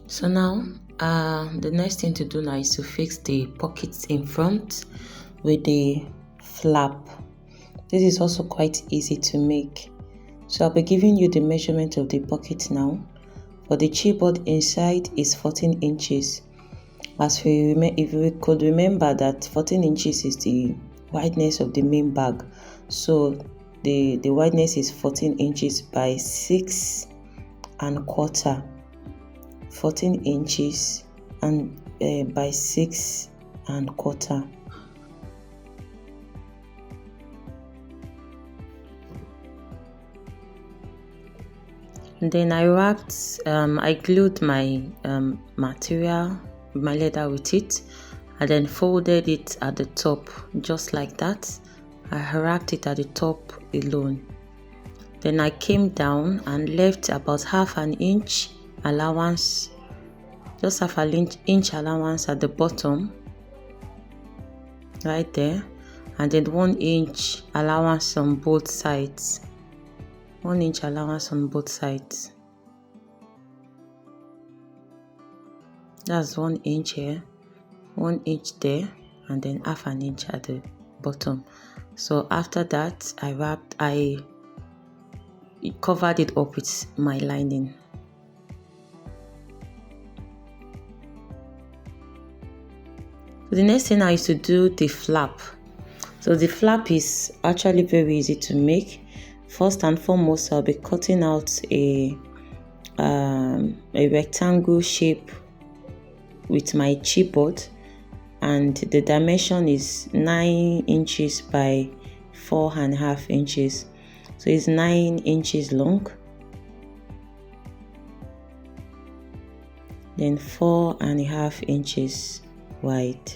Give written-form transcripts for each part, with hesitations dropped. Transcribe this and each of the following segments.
So now, the next thing to do now is to fix the pockets in front with the flap. This is also quite easy to make. So I'll be giving you the measurement of the pocket now. For the chipboard inside is 14 inches. If we could remember that 14 inches is the wideness of the main bag. So the wideness is 14 inches by 6 and quarter. 14 inches and by 6 and quarter. And then I glued my material, my leather with it, and then folded it at the top just like that. I wrapped it at the top alone. Then I came down and left about half an inch allowance, just half an inch allowance at the bottom, right there, and then 1 inch allowance on both sides. 1 inch allowance on both sides. That's 1 inch here, 1 inch there, and then half an inch at the bottom. So after that, I covered it up with my lining. So the next thing I used to do the flap. So the flap is actually very easy to make. First and foremost, I'll be cutting out a rectangle shape with my chipboard, and the dimension is 9 inches by 4.5 inches. So it's 9 inches long, then 4.5 inches wide.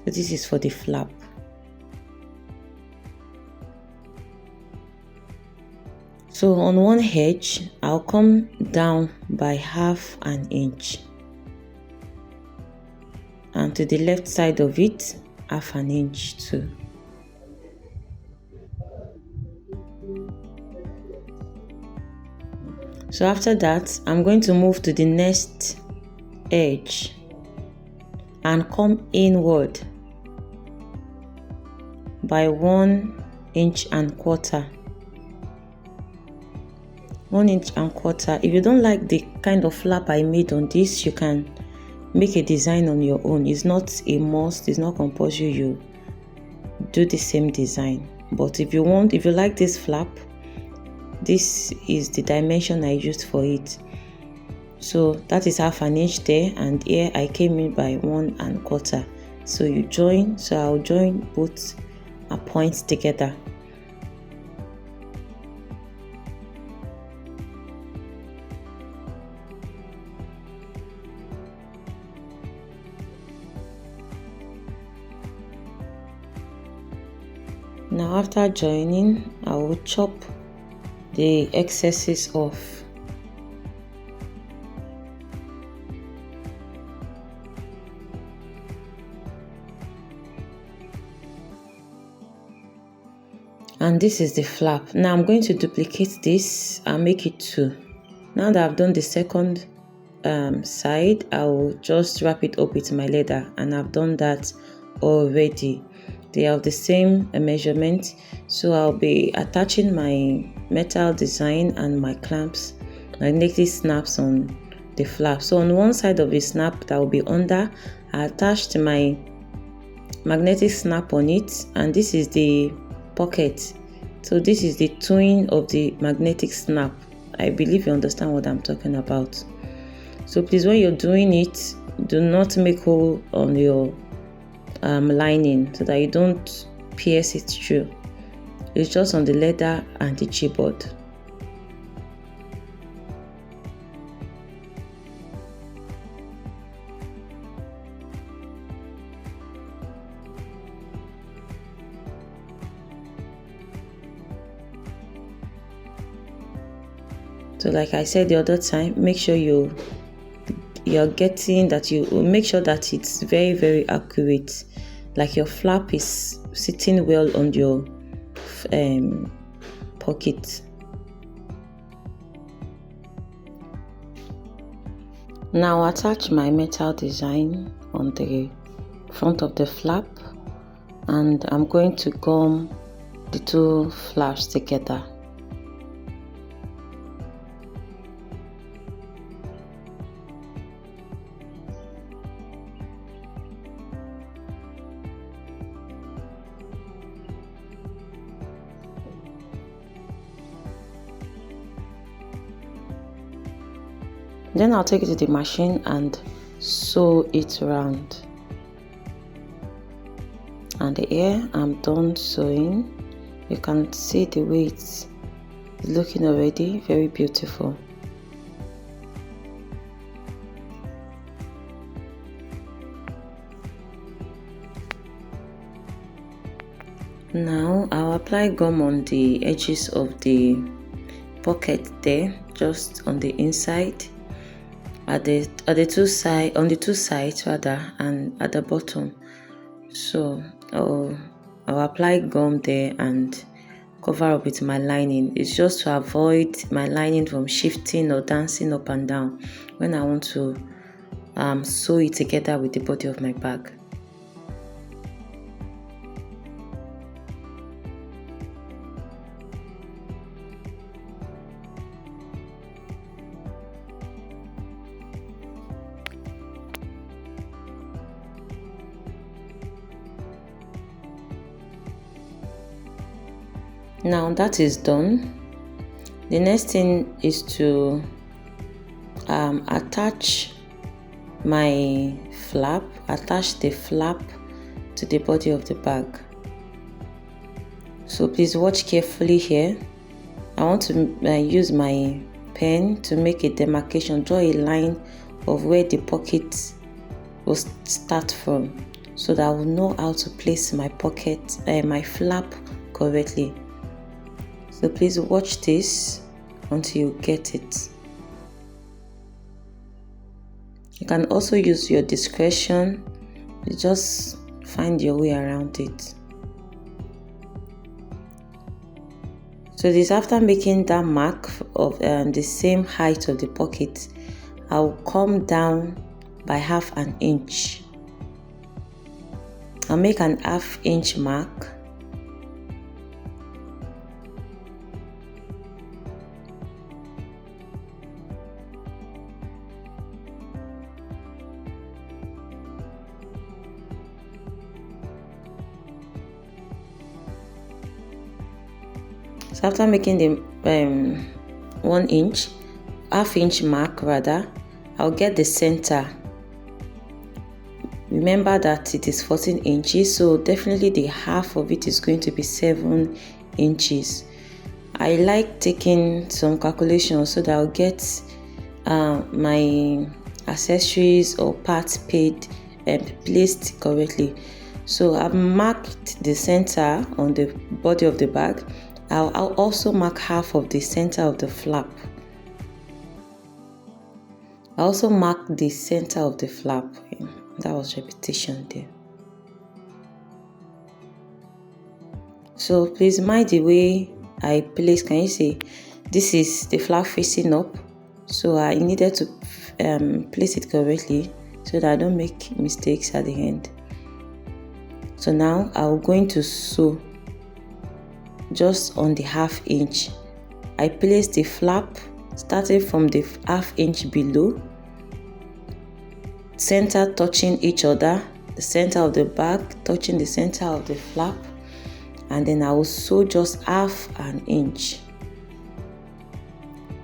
So this is for the flap. So on one edge, I'll come down by half an inch, and to the left side of it, half an inch too. So after that, I'm going to move to the next edge and come inward by 1 inch and quarter. 1 inch and quarter. If you don't like the kind of flap I made on this, you can make a design on your own. It's not a must, it's not compulsory you do the same design. But if you like this flap, this is the dimension I used for it. So that is half an inch there, and here I came in by 1 and quarter. So you join, so I'll join both points together. Now after joining, I will chop the excesses off. And this is the flap. Now I'm going to duplicate this and make it 2. Now that I've done the second side, I will just wrap it up with my leather, and I've done that already. They have the same measurement, so I'll be attaching my metal design and my clamps, magnetic snaps on the flap. So on one side of the snap that will be under, I attached my magnetic snap on it, and this is the pocket. So this is the twin of the magnetic snap. I believe you understand what I'm talking about. So please, when you're doing it, do not make hole on your lining so that you don't pierce it through. It's just on the leather and the chipboard. So like I said the other time, make sure you're getting that, you make sure that it's very, very accurate, like your flap is sitting well on your pocket. Now attach my metal design on the front of the flap, and I'm going to gum the two flaps together. Then I'll take it to the machine and sew it round. And here I'm done sewing. You can see the way it's looking already, very beautiful. Now I'll apply gum on the edges of the pocket there, just on the inside, on the two sides rather, and at the bottom. So I'll apply gum there and cover up with my lining. It's just to avoid my lining from shifting or dancing up and down when I want to sew it together with the body of my bag. Now that is done, the next thing is to attach the flap to the body of the bag. So please watch carefully here. I want to use my pen to make a demarcation, draw a line of where the pocket will start from, so that I will know how to place my flap correctly. So please watch this until you get it. You can also use your discretion. You just find your way around it. So this, after making that mark of the same height of the pocket, I'll come down by half an inch. I'll make an half-inch mark. So after making the half-inch mark rather, I'll get the center. Remember that it is 14 inches, so definitely the half of it is going to be 7 inches. I like taking some calculations so that I'll get my accessories or parts paid and placed correctly. So I've marked the center on the body of the bag. I'll also mark half of the center of the flap. I also mark the center of the flap. That was repetition there. So please mind the way I place. Can you see? This is the flap facing up. So I needed to place it correctly so that I don't make mistakes at the end. So now I'm going to sew just on the half-inch. I place the flap starting from the half-inch below, center touching each other, the center of the bag touching the center of the flap, and then I will sew just half an inch.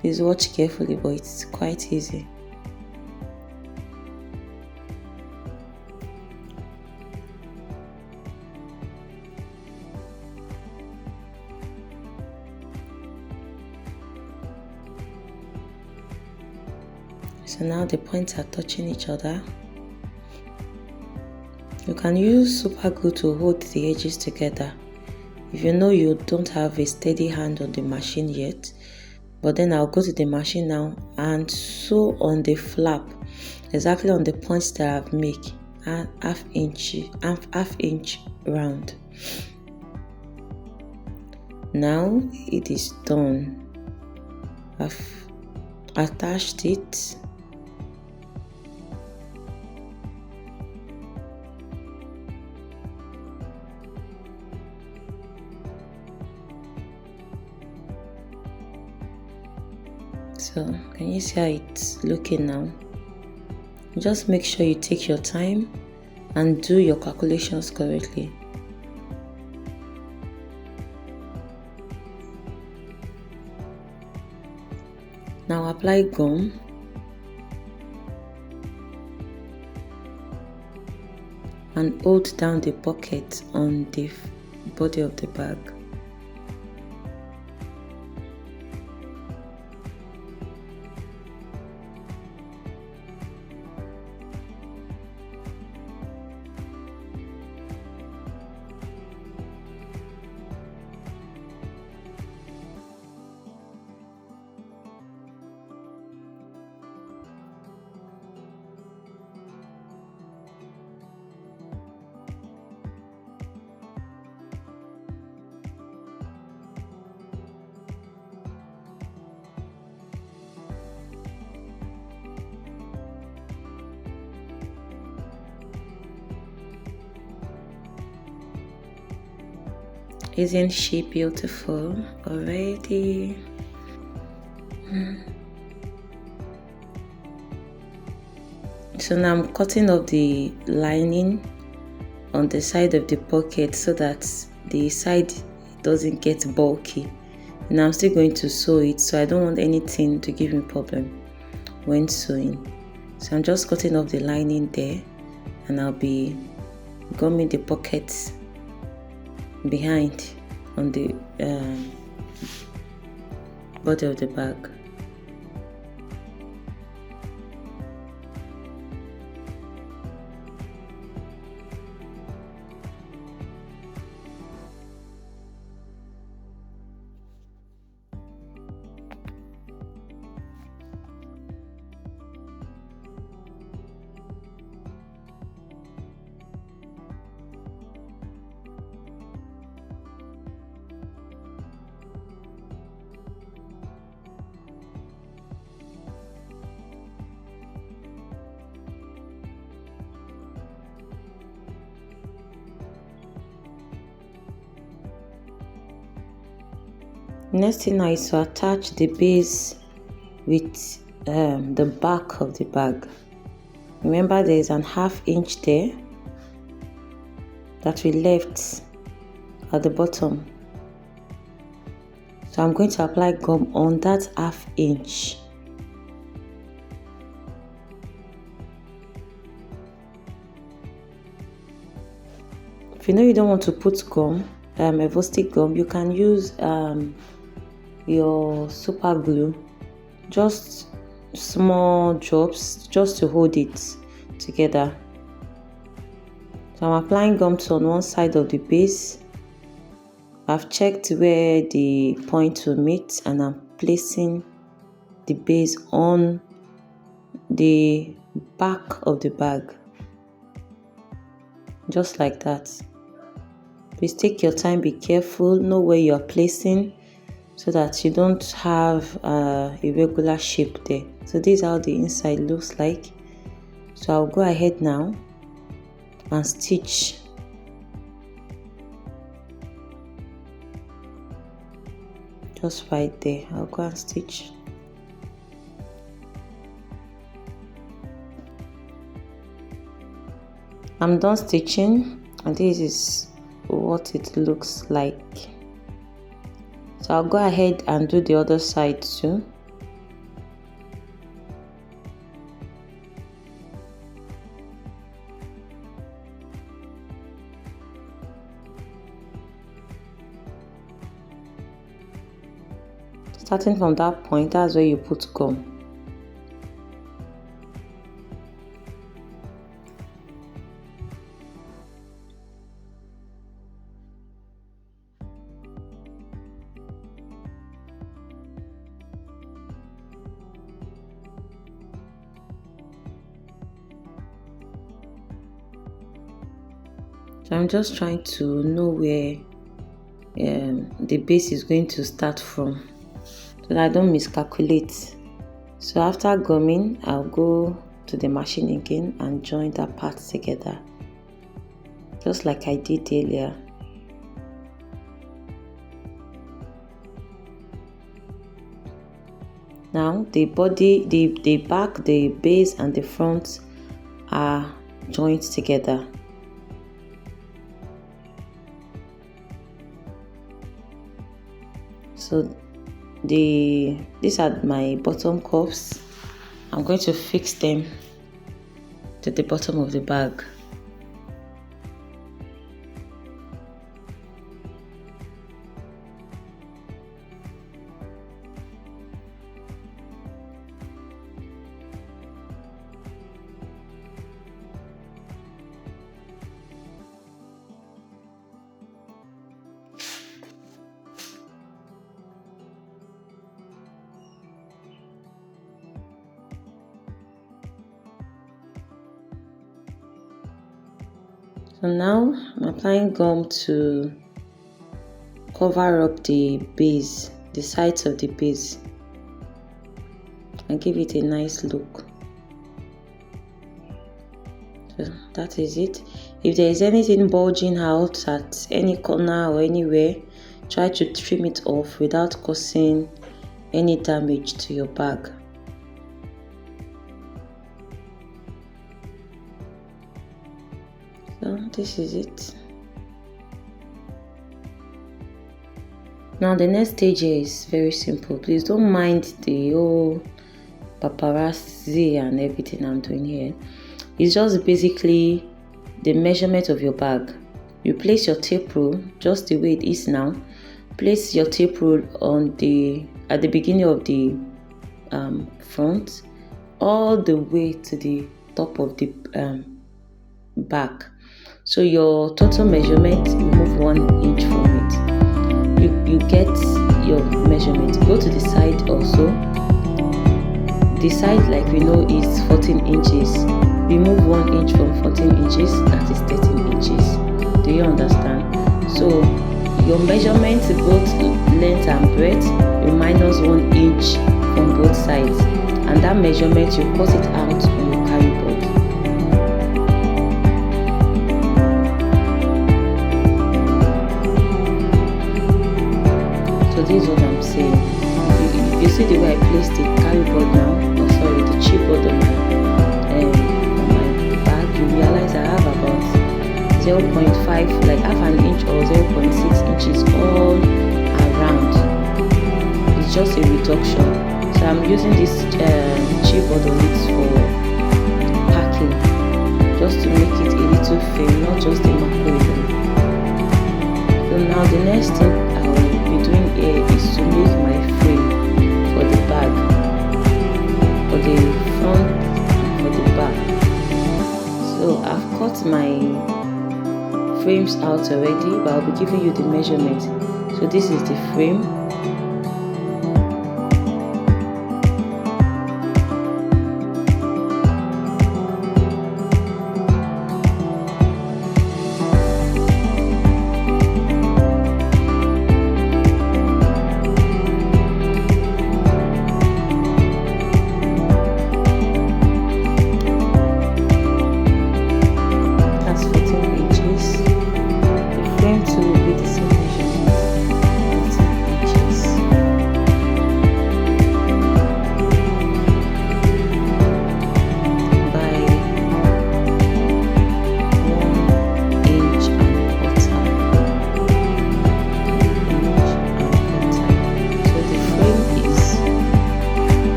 Please watch carefully, but it's quite easy. So now the points are touching each other. You can use super glue to hold the edges together if you know you don't have a steady hand on the machine yet. But then I'll go to the machine now and sew on the flap exactly on the points that I've made, half inch round. Now it is done. I've attached it. So can you see how it's looking now? Just make sure you take your time and do your calculations correctly. Now apply gum and hold down the pocket on the body of the bag. Isn't she beautiful already? So now I'm cutting off the lining on the side of the pocket so that the side doesn't get bulky. And I'm still going to sew it, so I don't want anything to give me problem when sewing. So I'm just cutting off the lining there, and I'll be gumming the pockets behind on the body of the bag. Next thing now is to attach the base with the back of the bag. Remember, there is an 1/2 inch there that we left at the bottom. So I'm going to apply gum on that 1/2 inch. If you know you don't want to put gum, evostick gum, you can use your super glue, just small drops, just to hold it together. So I'm applying gum on one side of the base. I've checked where the point will meet, and I'm placing the base on the back of the bag, just like that. Please take your time, be careful, know where you are placing so that you don't have a irregular shape there. So this is how the inside looks like. So I'll go ahead now and stitch. Just right there, I'll go and stitch. I'm done stitching, and this is what it looks like. So I'll go ahead and do the other side too. Starting from that point, that's where you put gum. So I'm just trying to know where the base is going to start from, so that I don't miscalculate. So after gumming, I'll go to the machine again and join that part together, just like I did earlier. Now the body, the back, the base and the front are joined together. So these are my bottom cuffs. I'm going to fix them to the bottom of the bag. So now I'm applying gum to cover up the base, the sides of the base, and give it a nice look. So that is it. If there is anything bulging out at any corner or anywhere, try to trim it off without causing any damage to your bag. So this is it. Now the next stage here is very simple. Please don't mind the whole paparazzi and everything I'm doing here. It's just basically the measurement of your bag. You place your tape rule just the way it is now. Place your tape rule at the beginning of the front, all the way to the top of the back. So your total measurement, remove 1 inch from it. You get your measurement. Go to the side also. The side, like we know, is 14 inches. Remove 1 inch from 14 inches, that is 13 inches. Do you understand? So your measurement, both length and breadth, you minus 1 inch from both sides, and that measurement you cut it out on your carry board. So this is what I'm saying. If you see the way I placed the carry board now, the chipboard on my bag, you realize I have about 0.5, like half an inch or 0.6 inches all around. It's just a reduction. So I'm using this chipboard on it for packing, just to make it a little firm, not just a macro. So now the next thing I will be doing here is to make my frame for the bag, for the front and for the back. So I've cut my frames out already, but I'll be giving you the measurement. So this is the frame.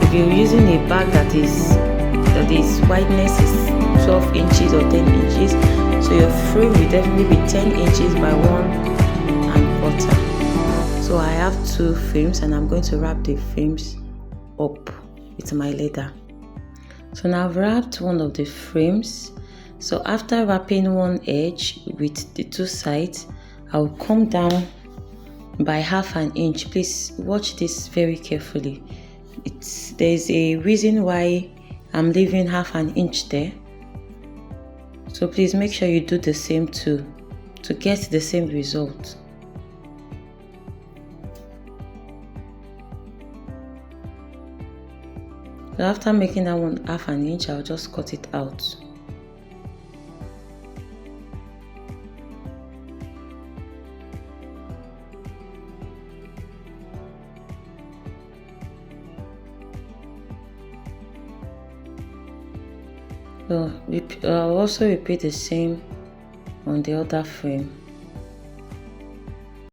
If you're using a bag that its wideness is 12 inches or 10 inches, so your frame will definitely be 10 inches by 1¼ So I have 2 frames and I'm going to wrap the frames up with my leather. So now I've wrapped one of the frames. So after wrapping one edge with the 2 sides, I'll come down by half an inch. Please watch this very carefully. There's a reason why I'm leaving half an inch there. So please make sure you do the same too, to get the same result. So after making that one half an inch, I'll just cut it out. So I'll also repeat the same on the other frame.